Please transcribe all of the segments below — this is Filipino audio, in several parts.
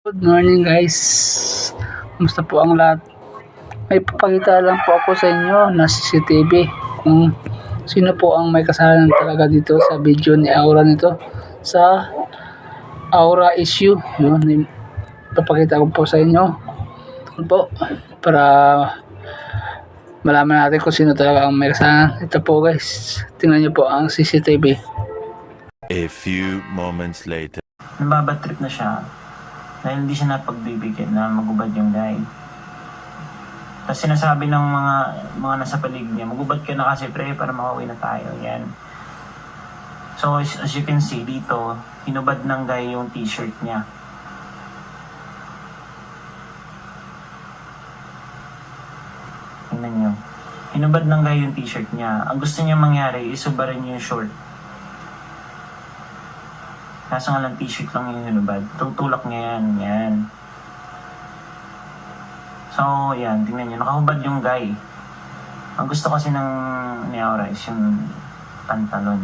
Good morning guys. Kumusta po ang lahat? May papakita lang po ako sa inyo na CCTV kung sino po ang may kasalanan talaga dito sa video ni Aura nito sa Aura issue. Yun, papakita ko po sa inyo po para malaman natin kung sino talaga ang may kasalanan. Ito po guys, tingnan nyo po ang CCTV. A few moments later. Nababatrip na siya dahil hindi siya napagbibigyan na magubad yung guy. Tapos sinasabi ng mga nasa paligid niya, magubad ka na kasi pre para makauwi na tayo. Yan. So as you can see dito, hinubad ng guy yung t-shirt niya. Tingnan nyo. Hinubad ng guy yung t-shirt niya. Ang gusto niya mangyari, isubarin niya yung short. Kaso nga lang t-shirt lang yung hinubad. Tutulak niya yan. Yan. So, yan. Tingnan nyo. Nakahubad yung guy. Ang gusto kasi ng ni Aura is yung pantalon.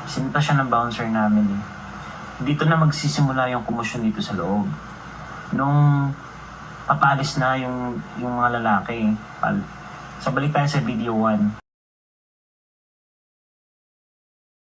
Sinta siya ng bouncer namin eh. Dito na magsisimula yung komosyon dito sa loob. Nung papalis na yung mga lalaki. Sa balik tayo sa video 1.